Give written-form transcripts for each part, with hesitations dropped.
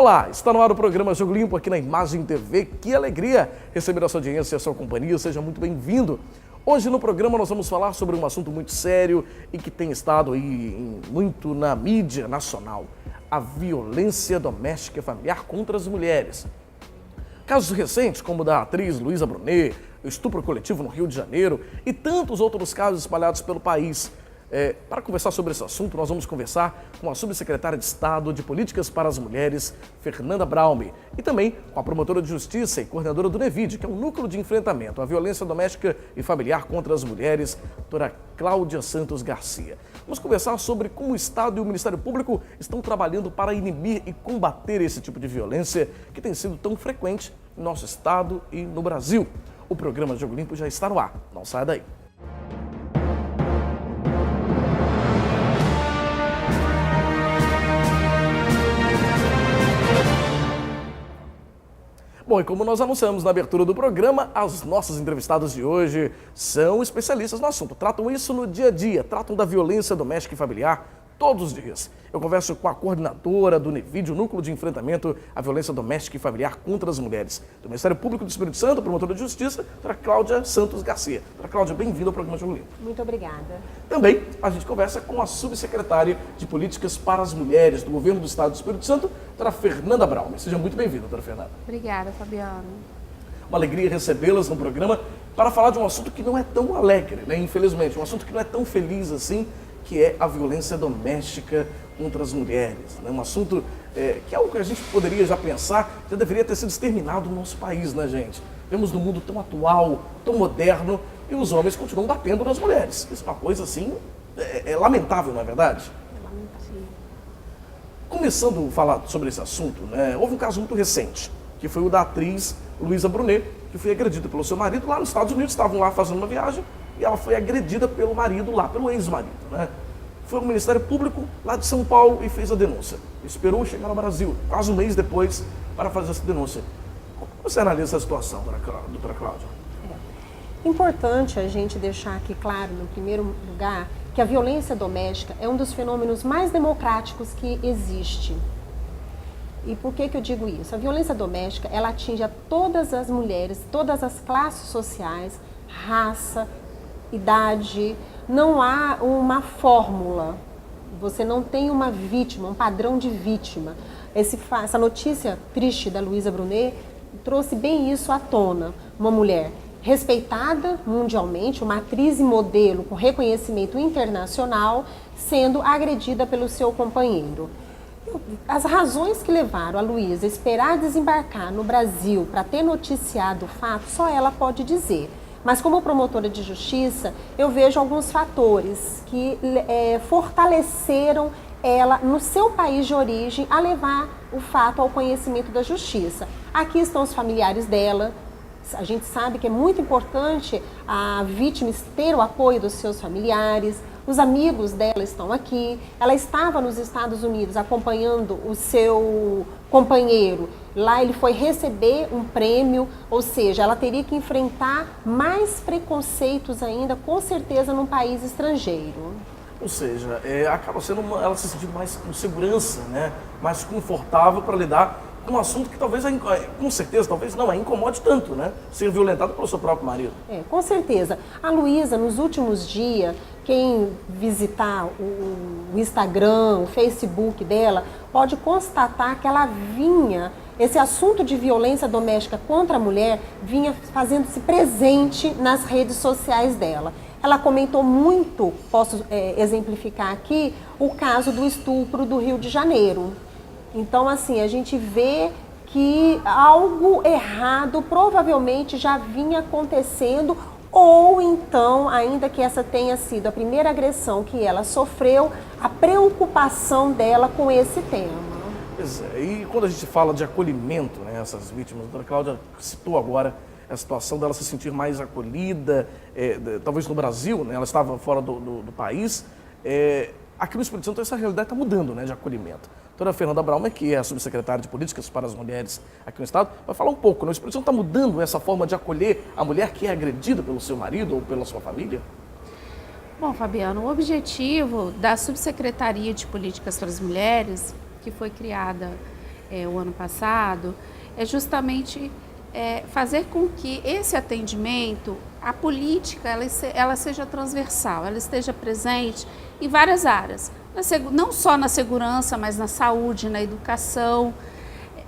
Olá, está no ar o programa Jogo Limpo aqui na Imagem TV. Que alegria receber a sua audiência e a sua companhia. Seja muito bem-vindo. Hoje no programa nós vamos falar sobre um assunto muito sério e que tem estado aí muito na mídia nacional. A violência doméstica e familiar contra as mulheres. Casos recentes, como o da atriz Luísa Brunet, o estupro coletivo no Rio de Janeiro e tantos outros casos espalhados pelo país. Para conversar sobre esse assunto, nós vamos conversar com a subsecretária de Estado de Políticas para as Mulheres, Fernanda Braume, e também com a promotora de Justiça e coordenadora do NEVID, que é um núcleo de enfrentamento à violência doméstica e familiar contra as mulheres, doutora Cláudia Santos Garcia. Vamos conversar sobre como o Estado e o Ministério Público estão trabalhando para inibir e combater esse tipo de violência que tem sido tão frequente no nosso Estado e no Brasil. O programa Jogo Limpo já está no ar, não saia daí. Bom, e como nós anunciamos na abertura do programa, as nossas entrevistadas de hoje são especialistas no assunto. Tratam isso no dia a dia, tratam da violência doméstica e familiar todos os dias. Eu converso com a coordenadora do NEVID, o Núcleo de Enfrentamento à Violência Doméstica e Familiar contra as Mulheres, do Ministério Público do Espírito Santo, promotora de Justiça, doutora Cláudia Santos Garcia. Doutora Cláudia, bem-vinda ao programa Jogo Limpo. Muito obrigada. Também a gente conversa com a subsecretária de Políticas para as Mulheres do Governo do Estado do Espírito Santo, doutora Fernanda Braume. Seja muito bem-vinda, doutora Fernanda. Obrigada, Fabiano. Uma alegria recebê-las no programa para falar de um assunto que não é tão alegre, né? Infelizmente, um assunto que não é tão feliz assim, que é a violência doméstica contra as mulheres. Né? Um assunto que é algo que a gente poderia já pensar, já deveria ter sido exterminado no nosso país, né, gente? Vemos num mundo tão atual, tão moderno, e os homens continuam batendo nas mulheres. Isso é uma coisa, assim, lamentável, não é verdade? É lamentável. Começando a falar sobre esse assunto, né, houve um caso muito recente, que foi o da atriz Luísa Brunet, que foi agredida pelo seu marido lá nos Estados Unidos. Estavam lá fazendo uma viagem e ela foi agredida pelo marido lá, pelo ex-marido, né? Foi ao Ministério Público lá de São Paulo e fez a denúncia. Esperou chegar ao Brasil, quase um mês depois, para fazer essa denúncia. Como você analisa essa situação, doutora Cláudia? Importante a gente deixar aqui claro, no primeiro lugar, que a violência doméstica é um dos fenômenos mais democráticos que existe. E por que eu digo isso? A violência doméstica, ela atinge a todas as mulheres, todas as classes sociais, raça, idade. Não há uma fórmula, você não tem uma vítima, um padrão de vítima. Essa notícia triste da Luísa Brunet trouxe bem isso à tona. Uma mulher respeitada mundialmente, uma atriz e modelo com reconhecimento internacional, sendo agredida pelo seu companheiro. As razões que levaram a Luísa a esperar desembarcar no Brasil para ter noticiado o fato, só ela pode dizer. Mas como promotora de justiça, eu vejo alguns fatores que fortaleceram ela no seu país de origem a levar o fato ao conhecimento da justiça. Aqui estão os familiares dela. A gente sabe que é muito importante a vítima ter o apoio dos seus familiares. Os amigos dela estão aqui. Ela estava nos Estados Unidos acompanhando o seu companheiro. Lá ele foi receber um prêmio, ou seja, ela teria que enfrentar mais preconceitos ainda, com certeza, num país estrangeiro. Ou seja, acaba sendo ela se sentindo mais com segurança, né? Mais confortável para lidar com um assunto que talvez, com certeza, talvez não a incomode tanto, né? Ser violentada pelo seu próprio marido. Com certeza. A Luísa, nos últimos dias, quem visitar o Instagram, o Facebook dela, pode constatar que ela esse assunto de violência doméstica contra a mulher vinha fazendo-se presente nas redes sociais dela. Ela comentou muito, posso exemplificar aqui, o caso do estupro do Rio de Janeiro. Então, assim, a gente vê que algo errado provavelmente já vinha acontecendo, ou então, ainda que essa tenha sido a primeira agressão que ela sofreu, a preocupação dela com esse tema. Pois é, e quando a gente fala de acolhimento, né, essas vítimas, a doutora Cláudia citou agora a situação dela se sentir mais acolhida, talvez no Brasil, né, ela estava fora do país. Aqui no Espírito Santo essa realidade está mudando, né, de acolhimento. A doutora Fernanda Braume, que é a subsecretária de Políticas para as Mulheres aqui no Estado, vai falar um pouco, né? O Espírito Santo está mudando essa forma de acolher a mulher que é agredida pelo seu marido ou pela sua família? Bom, Fabiano, o objetivo da Subsecretaria de Políticas para as Mulheres, que foi criada o ano passado, é justamente fazer com que esse atendimento, a política, ela seja transversal, ela esteja presente em várias áreas, não só na segurança, mas na saúde, na educação,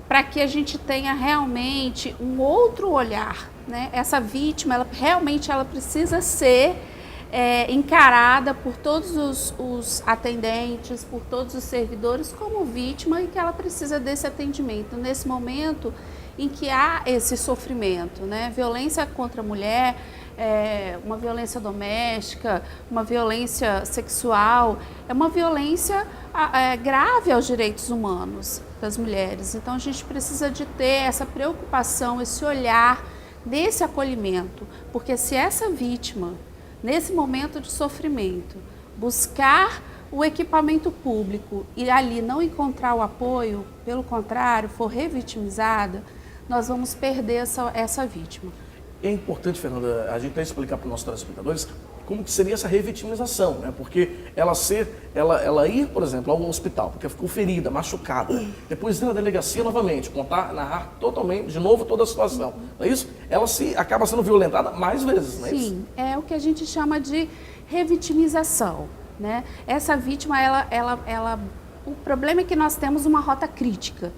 para que a gente tenha realmente um outro olhar, né? Essa vítima, ela precisa ser encarada por todos os atendentes, por todos os servidores como vítima e que ela precisa desse atendimento. Nesse momento em que há esse sofrimento, né? Violência contra a mulher, uma violência doméstica, uma violência sexual, é uma violência grave aos direitos humanos das mulheres. Então a gente precisa de ter essa preocupação, esse olhar desse acolhimento, porque se essa vítima, nesse momento de sofrimento, buscar o equipamento público e ali não encontrar o apoio, pelo contrário, for revitimizada, nós vamos perder essa vítima. É importante, Fernanda, a gente até explicar para os nossos telespectadores como que seria essa revitimização, né? Porque ela ir, por exemplo, ao hospital, porque ficou ferida, machucada, depois ir na delegacia novamente, narrar totalmente, de novo, toda a situação, não é isso? Ela acaba sendo violentada mais vezes, não é isso? Sim, é o que a gente chama de revitimização, né? Essa vítima, o problema é que nós temos uma rota crítica.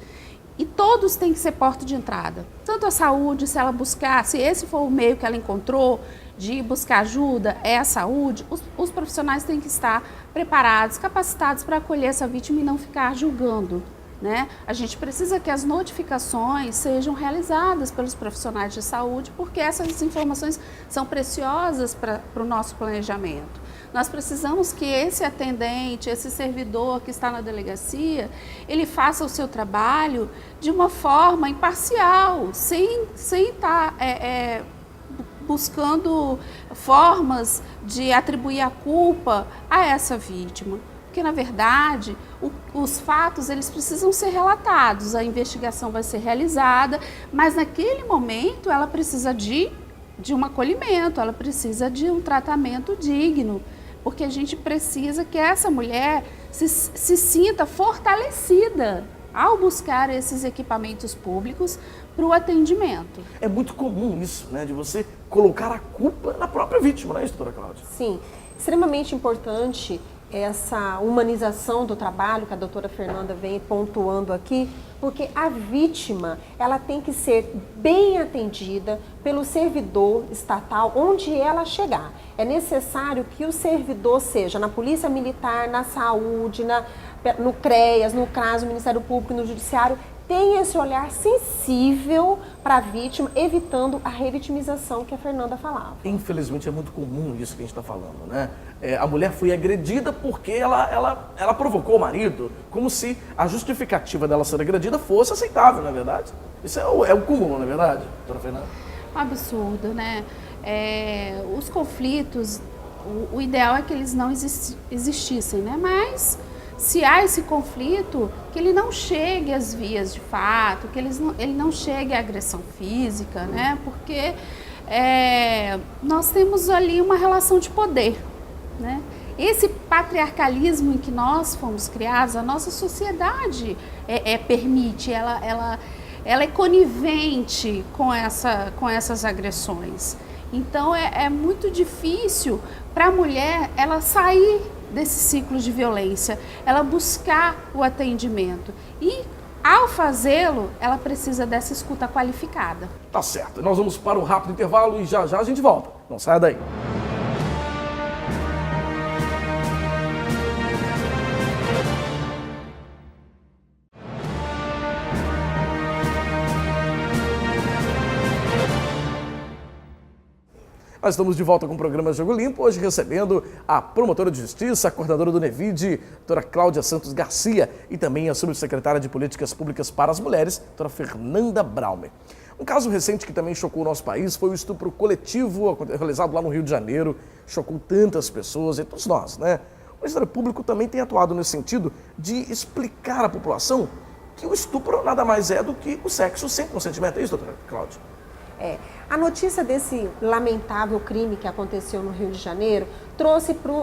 E todos têm que ser porta de entrada. Tanto a saúde, se esse for o meio que ela encontrou de buscar ajuda, é a saúde, os profissionais têm que estar preparados, capacitados para acolher essa vítima e não ficar julgando, né? A gente precisa que as notificações sejam realizadas pelos profissionais de saúde, porque essas informações são preciosas para o nosso planejamento. Nós precisamos que esse atendente, esse servidor que está na delegacia, ele faça o seu trabalho de uma forma imparcial, sem estar buscando formas de atribuir a culpa a essa vítima. Porque, na verdade, os fatos eles precisam ser relatados, a investigação vai ser realizada, mas naquele momento ela precisa de um acolhimento, ela precisa de um tratamento digno. Porque a gente precisa que essa mulher se sinta fortalecida ao buscar esses equipamentos públicos para o atendimento. É muito comum isso, né? De você colocar a culpa na própria vítima, não é isso, doutora Cláudia? Sim, extremamente importante essa humanização do trabalho que a doutora Fernanda vem pontuando aqui, porque a vítima, ela tem que ser bem atendida pelo servidor estatal onde ela chegar. É necessário que o servidor seja na Polícia Militar, na Saúde, no CREAS, no CRAS, no Ministério Público, no Judiciário, tenha esse olhar sensível para a vítima, evitando a revitimização que a Fernanda falava. Infelizmente é muito comum isso que a gente está falando, né? A mulher foi agredida porque ela provocou o marido, como se a justificativa dela ser agredida fosse aceitável, não é verdade? Isso é o cúmulo, não é verdade, doutora Fernanda? Um absurdo, né? Os conflitos, o ideal é que eles não existissem, né? Mas se há esse conflito, que ele não chegue às vias de fato, que ele não chegue à agressão física, né? Porque nós temos ali uma relação de poder, né? Esse patriarcalismo em que nós fomos criados, a nossa sociedade permite, ela é conivente com essas agressões. Então é muito difícil para a mulher ela sair desse ciclo de violência, ela buscar o atendimento. E, ao fazê-lo, ela precisa dessa escuta qualificada. Tá certo. Nós vamos para um rápido intervalo e já a gente volta. Não saia daí. Nós estamos de volta com o programa Jogo Limpo, hoje recebendo a promotora de justiça, a coordenadora do NEVID, doutora Cláudia Santos Garcia, e também a subsecretária de Políticas Públicas para as Mulheres, doutora Fernanda Braumer. Um caso recente que também chocou o nosso país foi o estupro coletivo realizado lá no Rio de Janeiro, chocou tantas pessoas e todos nós, né? O Ministério Público também tem atuado nesse sentido de explicar à população que o estupro nada mais é do que o sexo sem consentimento. É isso, doutora Cláudia? A notícia desse lamentável crime que aconteceu no Rio de Janeiro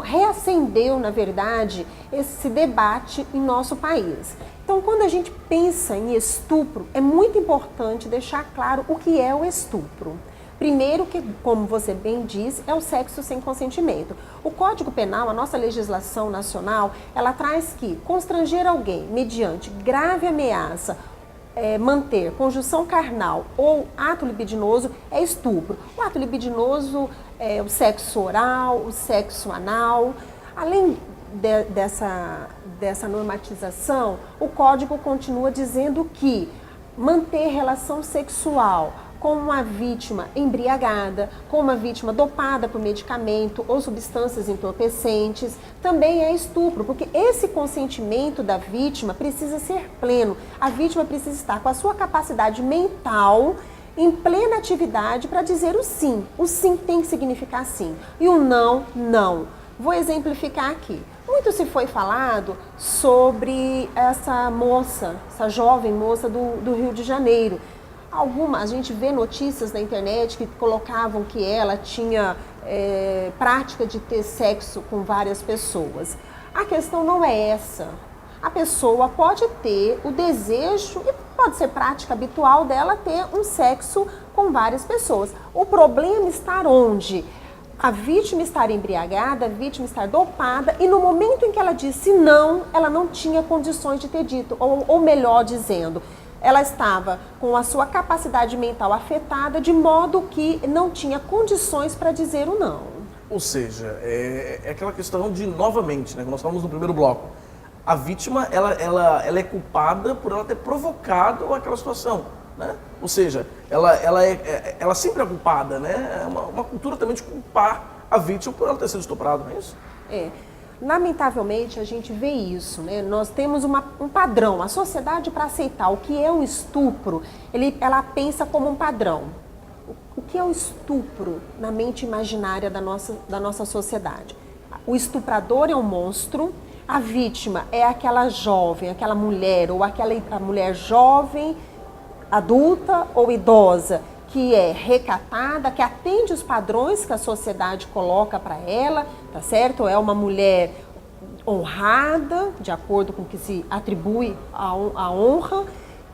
reacendeu, na verdade, esse debate em nosso país. Então, quando a gente pensa em estupro, é muito importante deixar claro o que é o estupro. Primeiro, que, como você bem diz, é o sexo sem consentimento. O Código Penal, a nossa legislação nacional, ela traz que constranger alguém mediante grave ameaça, manter conjunção carnal ou ato libidinoso é estupro. O ato libidinoso é o sexo oral, o sexo anal. Além dessa normatização, o Código continua dizendo que manter relação sexual com uma vítima embriagada, com uma vítima dopada por medicamento ou substâncias entorpecentes, também é estupro, porque esse consentimento da vítima precisa ser pleno. A vítima precisa estar com a sua capacidade mental em plena atividade para dizer o sim. O sim tem que significar sim e o não, não. Vou exemplificar aqui. Muito se foi falado sobre essa moça, essa jovem moça do Rio de Janeiro. A gente vê notícias na internet que colocavam que ela tinha prática de ter sexo com várias pessoas. A questão não é essa. A pessoa pode ter o desejo, e pode ser prática habitual dela ter um sexo com várias pessoas. O problema está onde? A vítima estar embriagada, a vítima estar dopada, e no momento em que ela disse não, ela não tinha condições de ter dito, ou melhor dizendo, ela estava com a sua capacidade mental afetada, de modo que não tinha condições para dizer o não. Ou seja, é aquela questão de, novamente, né, que nós falamos no primeiro bloco, a vítima ela é culpada por ela ter provocado aquela situação, né? Ou seja, ela sempre é culpada, né? É uma cultura também de culpar a vítima por ela ter sido estuprada, não é isso? Lamentavelmente, a gente vê isso, né? Nós temos um padrão. A sociedade, para aceitar o que é um estupro, ela pensa como um padrão. O que é o estupro na mente imaginária da nossa sociedade? O estuprador é um monstro, a vítima é aquela jovem, aquela mulher, ou a mulher jovem, adulta ou idosa, que é recatada, que atende os padrões que a sociedade coloca para ela, tá certo? É uma mulher honrada, de acordo com o que se atribui a honra,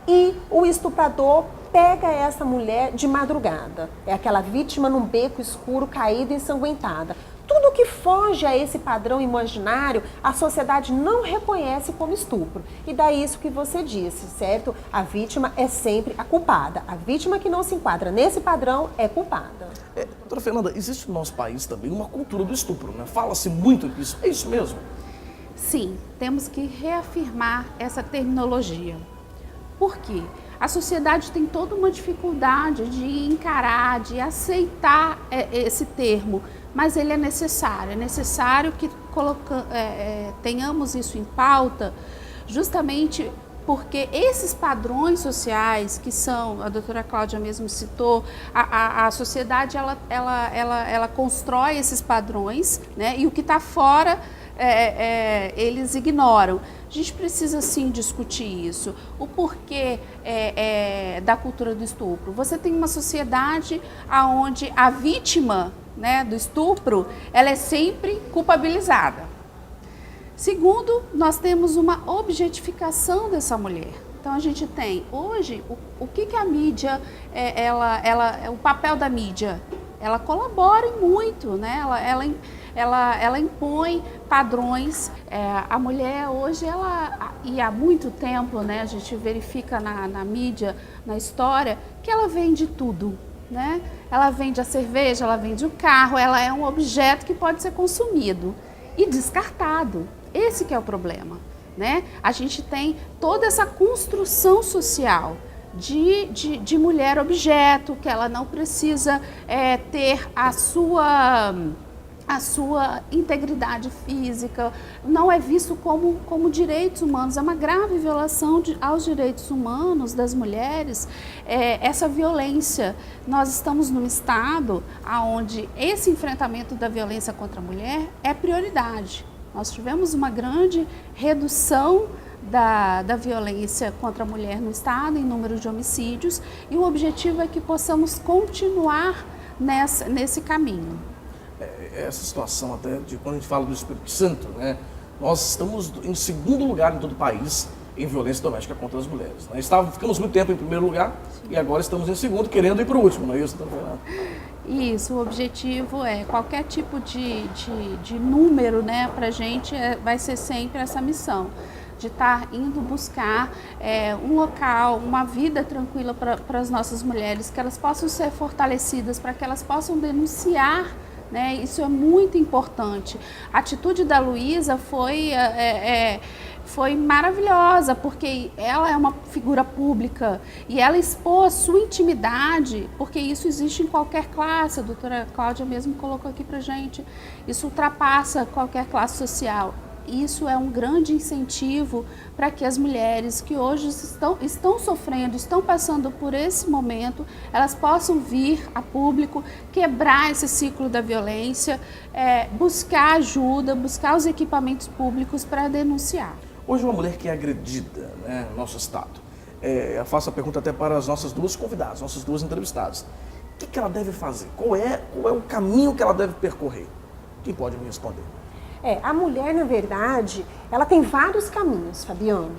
e o estuprador pega essa mulher de madrugada. É aquela vítima num beco escuro, caída e ensanguentada. Tudo que foge a esse padrão imaginário, a sociedade não reconhece como estupro. E daí isso que você disse, certo? A vítima é sempre a culpada. A vítima que não se enquadra nesse padrão é culpada. Doutora Fernanda, existe no nosso país também uma cultura do estupro, né? Fala-se muito disso. É isso mesmo? Sim, temos que reafirmar essa terminologia. Por quê? A sociedade tem toda uma dificuldade de encarar, de aceitar esse termo, mas ele é necessário que tenhamos isso em pauta, justamente porque esses padrões sociais que são, a doutora Cláudia mesmo citou, a sociedade ela constrói esses padrões, né? E o que está fora eles ignoram. A gente precisa sim discutir isso, o porquê da cultura do estupro. Você tem uma sociedade onde a vítima, né, do estupro, ela é sempre culpabilizada. Segundo, nós temos uma objetificação dessa mulher. Então a gente tem hoje o que a mídia, o papel da mídia, ela colabora em muito, né? Ela impõe padrões. A mulher hoje, e há muito tempo, né, a gente verifica na mídia, na história, que ela vende tudo, né? Ela vende a cerveja, ela vende o carro, ela é um objeto que pode ser consumido e descartado. Esse que é o problema, né? A gente tem toda essa construção social de mulher objeto, que ela não precisa ter a sua integridade física, não é visto como direitos humanos. É uma grave violação aos direitos humanos das mulheres, essa violência. Nós estamos num estado onde esse enfrentamento da violência contra a mulher é prioridade. Nós tivemos uma grande redução da violência contra a mulher no estado, em número de homicídios, e o objetivo é que possamos continuar nesse caminho. Essa situação até de quando a gente fala do Espírito Santo, né? Nós estamos em segundo lugar em todo o país em violência doméstica contra as mulheres. Né? Ficamos muito tempo em primeiro lugar e agora estamos em segundo, querendo ir para o último, não é isso, doutora Fernanda? Isso, o objetivo é qualquer tipo de número, né, para a gente vai ser sempre essa missão de estar indo buscar um local, uma vida tranquila para as nossas mulheres, que elas possam ser fortalecidas, para que elas possam denunciar, né? Isso é muito importante. A atitude da Luísa foi maravilhosa, porque ela é uma figura pública e ela expôs sua intimidade, porque isso existe em qualquer classe, a doutora Cláudia mesmo colocou aqui pra gente, isso ultrapassa qualquer classe social. Isso é um grande incentivo para que as mulheres que hoje estão sofrendo, estão passando por esse momento, elas possam vir a público, quebrar esse ciclo da violência, buscar ajuda, buscar os equipamentos públicos para denunciar. Hoje uma mulher que é agredida, né, no nosso estado, eu faço a pergunta até para as nossas duas convidadas, nossas duas entrevistadas. O que ela deve fazer? Qual é o caminho que ela deve percorrer? Quem pode me responder? A mulher, na verdade, ela tem vários caminhos, Fabiano.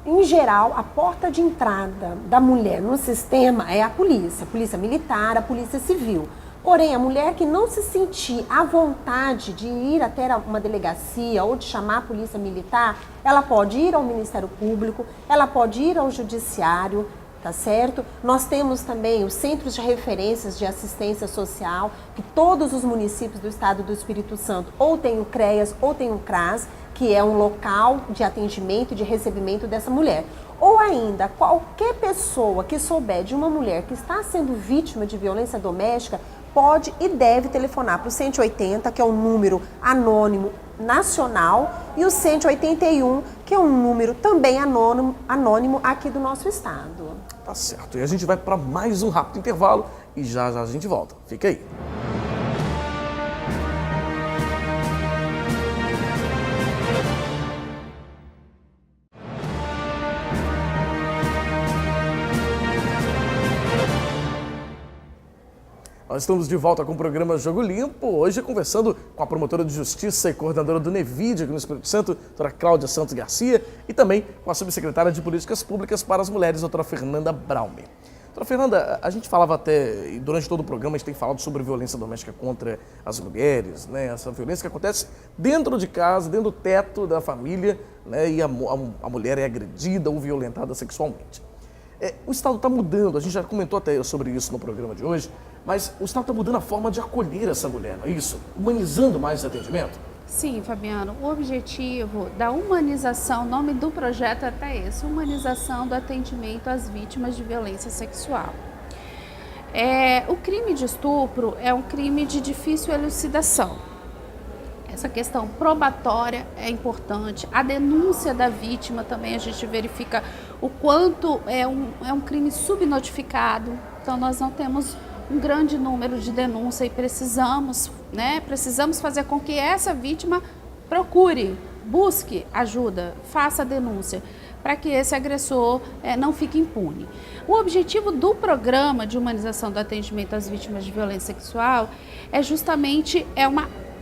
Em geral, a porta de entrada da mulher no sistema é a polícia militar, a polícia civil. Porém, a mulher que não se sentir à vontade de ir até uma delegacia ou de chamar a polícia militar, ela pode ir ao Ministério Público, ela pode ir ao Judiciário, tá certo? Nós temos também os centros de referências de assistência social, que todos os municípios do estado do Espírito Santo ou tem o CREAS ou tem o CRAS, que é um local de atendimento e de recebimento dessa mulher. Ou ainda, qualquer pessoa que souber de uma mulher que está sendo vítima de violência doméstica, pode e deve telefonar para o 180, que é um número anônimo nacional, e o 181, que é um número também anônimo aqui do nosso estado. Tá certo. E a gente vai para mais um rápido intervalo e já a gente volta. Fica aí. Nós estamos de volta com o programa Jogo Limpo, hoje conversando com a promotora de Justiça e coordenadora do NEVID aqui no Espírito Santo, doutora Cláudia Santos Garcia, e também com a subsecretária de Políticas Públicas para as Mulheres, doutora Fernanda Braume. Doutora Fernanda, a gente falava até, e durante todo o programa a gente tem falado sobre violência doméstica contra as mulheres, né? Essa violência que acontece dentro de casa, dentro do teto da família, né? E a mulher é agredida ou violentada sexualmente. O Estado está mudando, a gente já comentou até sobre isso no programa de hoje, mas o Estado está mudando a forma de acolher essa mulher, não é isso? Humanizando mais esse atendimento? Sim, Fabiano, o objetivo da humanização, o nome do projeto é até esse, humanização do atendimento às vítimas de violência sexual. O crime de estupro é um crime de difícil elucidação. Essa questão probatória é importante, a denúncia da vítima também a gente verifica o quanto é um crime subnotificado, então nós não temos um grande número de denúncia e precisamos fazer com que essa vítima busque ajuda, faça a denúncia, para que esse agressor não fique impune. O objetivo do programa de humanização do atendimento às vítimas de violência sexual é justamente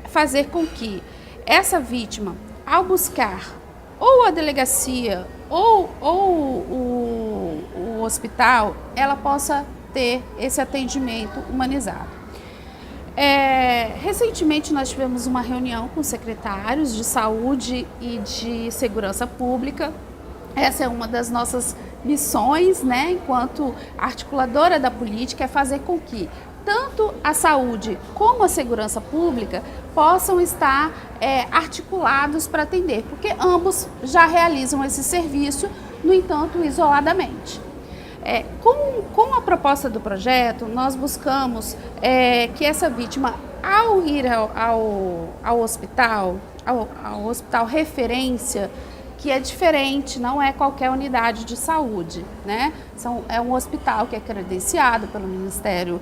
fazer com que essa vítima, ao buscar ou a delegacia ou o hospital, ela possa ter esse atendimento humanizado. Recentemente nós tivemos uma reunião com secretários de saúde e de segurança pública. Essa é uma das nossas missões, né, enquanto articuladora da política, é fazer com que tanto a saúde como a segurança pública possam estar articulados para atender, porque ambos já realizam esse serviço, no entanto, isoladamente. Com a proposta do projeto, nós buscamos que essa vítima, ao ir ao hospital referência, que é diferente, não é qualquer unidade de saúde, né? É um hospital que é credenciado pelo Ministério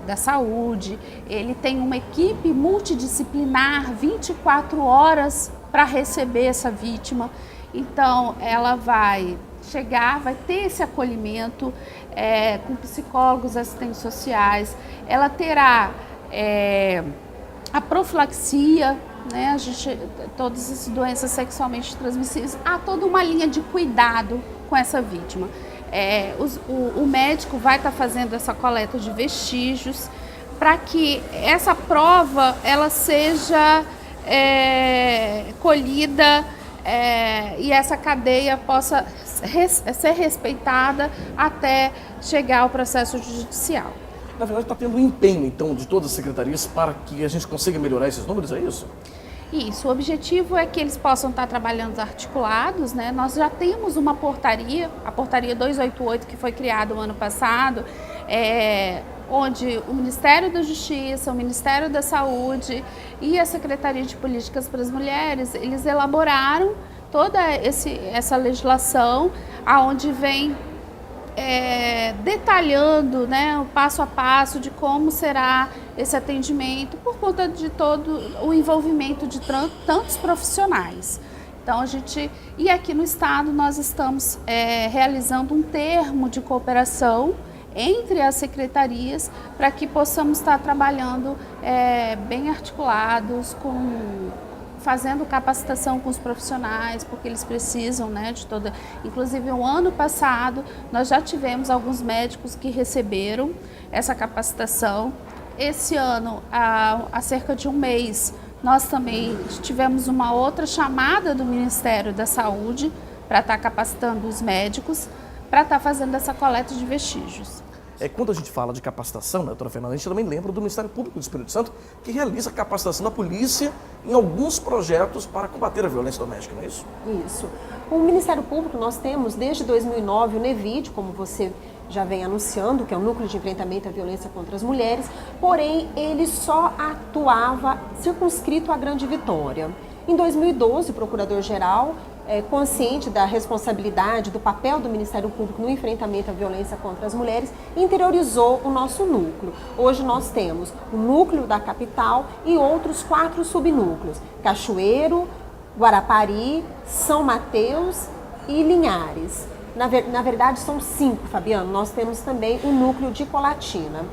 da Saúde, ele tem uma equipe multidisciplinar 24 horas para receber essa vítima, então ela vai chegar, vai ter esse acolhimento com psicólogos, assistentes sociais, ela terá a profilaxia, né? Todas as doenças sexualmente transmissíveis, há toda uma linha de cuidado com essa vítima. O médico vai estar fazendo essa coleta de vestígios para que essa prova ela seja colhida e essa cadeia possa ser respeitada até chegar ao processo judicial. Na verdade, está tendo um empenho, então, de todas as secretarias para que a gente consiga melhorar esses números, é isso? Isso, o objetivo é que eles possam estar trabalhando articulados, né? Nós já temos uma portaria, a portaria 288, que foi criada o ano passado, onde o Ministério da Justiça, o Ministério da Saúde e a Secretaria de Políticas para as Mulheres, eles elaboraram toda essa legislação, aonde vem detalhando, né, o passo a passo de como será esse atendimento por conta de todo o envolvimento de tantos profissionais. Então e aqui no estado nós estamos realizando um termo de cooperação entre as secretarias para que possamos estar trabalhando bem articulados, fazendo capacitação com os profissionais, porque eles precisam, né, de toda... Inclusive, o ano passado, nós já tivemos alguns médicos que receberam essa capacitação. Esse ano, há cerca de um mês, nós também tivemos uma outra chamada do Ministério da Saúde para estar capacitando os médicos, para estar fazendo essa coleta de vestígios. Quando a gente fala de capacitação, né, doutora Fernanda, a gente também lembra do Ministério Público do Espírito Santo, que realiza a capacitação da polícia em alguns projetos para combater a violência doméstica, não é isso? Isso. O Ministério Público, nós temos desde 2009 o NEVID, como você já vem anunciando, que é o Núcleo de Enfrentamento à Violência contra as Mulheres, porém ele só atuava circunscrito à Grande Vitória. Em 2012, o Procurador-Geral, consciente da responsabilidade, do papel do Ministério Público no enfrentamento à violência contra as mulheres, interiorizou o nosso núcleo. Hoje nós temos o núcleo da capital e outros 4 subnúcleos: Cachoeiro, Guarapari, São Mateus e Linhares. Na verdade são 5, Fabiano. Nós temos também o núcleo de Colatina.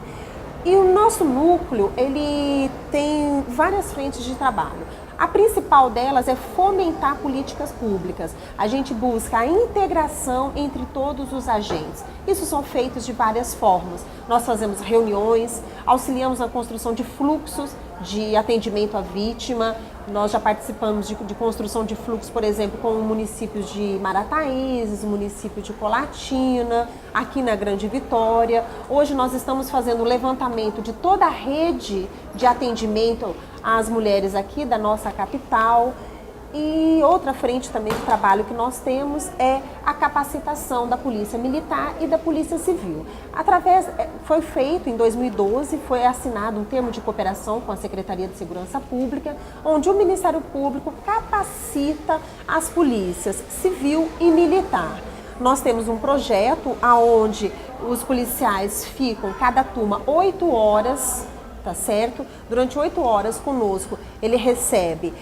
E o nosso núcleo, ele tem várias frentes de trabalho. A principal delas é fomentar políticas públicas. A gente busca a integração entre todos os agentes. Isso são feitos de várias formas. Nós fazemos reuniões, auxiliamos na construção de fluxos de atendimento à vítima. Nós já participamos de construção de fluxos, por exemplo, com municípios de Marataízes, município de Colatina, aqui na Grande Vitória. Hoje nós estamos fazendo o levantamento de toda a rede de atendimento às mulheres aqui da nossa capital. E outra frente também de trabalho que nós temos é a capacitação da Polícia Militar e da Polícia Civil. Foi feito em 2012, foi assinado um termo de cooperação com a Secretaria de Segurança Pública, onde o Ministério Público capacita as polícias civil e militar. Nós temos um projeto onde os policiais ficam, cada turma, 8 horas, tá certo? Durante 8 horas conosco, ele recebe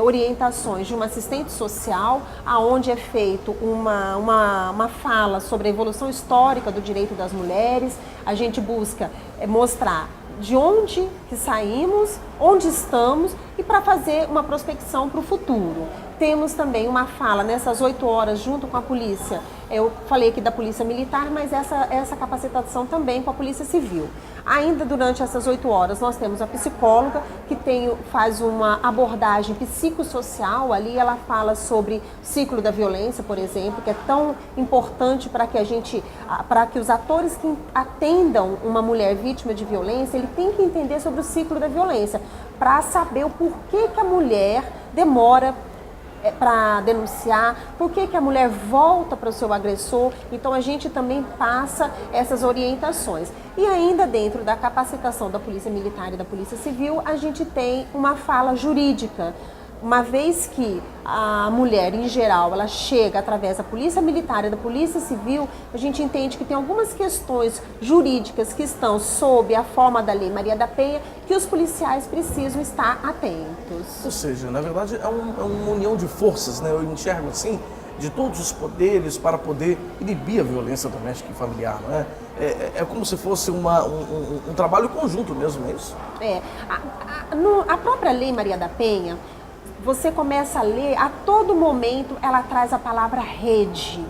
orientações de uma assistente social, aonde é feito uma fala sobre a evolução histórica do direito das mulheres. A gente busca mostrar de onde que saímos, onde estamos e para fazer uma prospecção para o futuro. Temos também uma fala nessas 8 horas junto com a polícia. Eu falei aqui da Polícia Militar, mas essa capacitação também com a Polícia Civil. Ainda durante essas 8 horas nós temos a psicóloga que faz uma abordagem psicossocial. Ali ela fala sobre o ciclo da violência, por exemplo, que é tão importante para que os atores que atendam uma mulher vítima de violência, ele tem que entender sobre o ciclo da violência, para saber o porquê que a mulher demora para denunciar, por que a mulher volta para o seu agressor. Então a gente também passa essas orientações. E ainda dentro da capacitação da Polícia Militar e da Polícia Civil, a gente tem uma fala jurídica. Uma vez que a mulher, em geral, ela chega através da Polícia Militar e da Polícia Civil, a gente entende que tem algumas questões jurídicas que estão sob a forma da Lei Maria da Penha, que os policiais precisam estar atentos. Ou seja, na verdade, é uma união de forças, né? Eu enxergo assim, de todos os poderes para poder inibir a violência doméstica e familiar, não é? É como se fosse um trabalho conjunto mesmo, é isso? A própria Lei Maria da Penha, você começa a ler, a todo momento ela traz a palavra rede.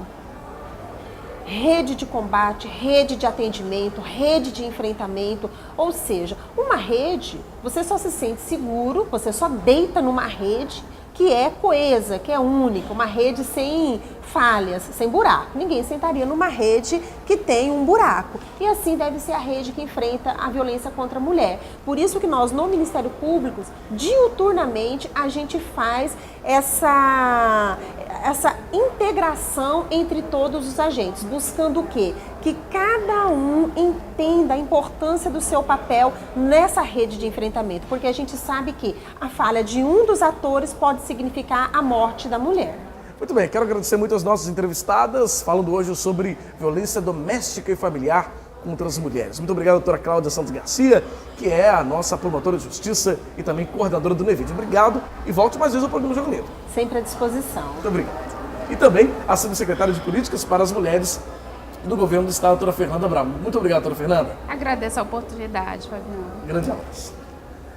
Rede de combate, rede de atendimento, rede de enfrentamento. Ou seja, uma rede, você só se sente seguro, você só deita numa rede que é coesa, que é única, uma rede sem falhas, sem buraco. Ninguém sentaria numa rede que tem um buraco. E assim deve ser a rede que enfrenta a violência contra a mulher. Por isso que nós, no Ministério Público, diuturnamente, a gente faz essa integração entre todos os agentes, buscando o quê? Que cada um entenda a importância do seu papel nessa rede de enfrentamento, porque a gente sabe que a falha de um dos atores pode significar a morte da mulher. Muito bem, quero agradecer muito às nossas entrevistadas, falando hoje sobre violência doméstica e familiar contra as mulheres. Muito obrigado, doutora Cláudia Santos Garcia, que é a nossa promotora de justiça e também coordenadora do NEVID. Obrigado e volte mais vezes ao programa Jogo Lindo. Sempre à disposição. Muito obrigado. E também a subsecretária de Políticas para as Mulheres do Governo do Estado, a doutora Fernanda Bravo. Muito obrigado, doutora Fernanda. Agradeço a oportunidade, Fabiano. Grande abraço.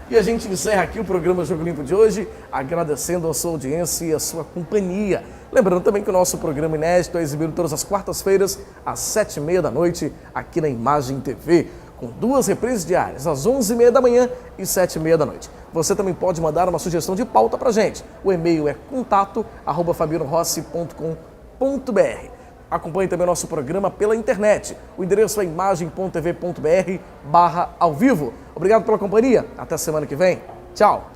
E a gente encerra aqui o programa Jogo Limpo de hoje, agradecendo a sua audiência e a sua companhia. Lembrando também que o nosso programa inédito é exibido todas as quartas-feiras, às 7h30 da noite, aqui na Imagem TV, com 2 reprises diárias, às 11h30 da manhã e 7h30 da noite. Você também pode mandar uma sugestão de pauta pra gente. O e-mail é contato@fabianorossi.com.br. Acompanhe também o nosso programa pela internet. O endereço é imagem.tv.br/ao vivo. Obrigado pela companhia. Até semana que vem. Tchau.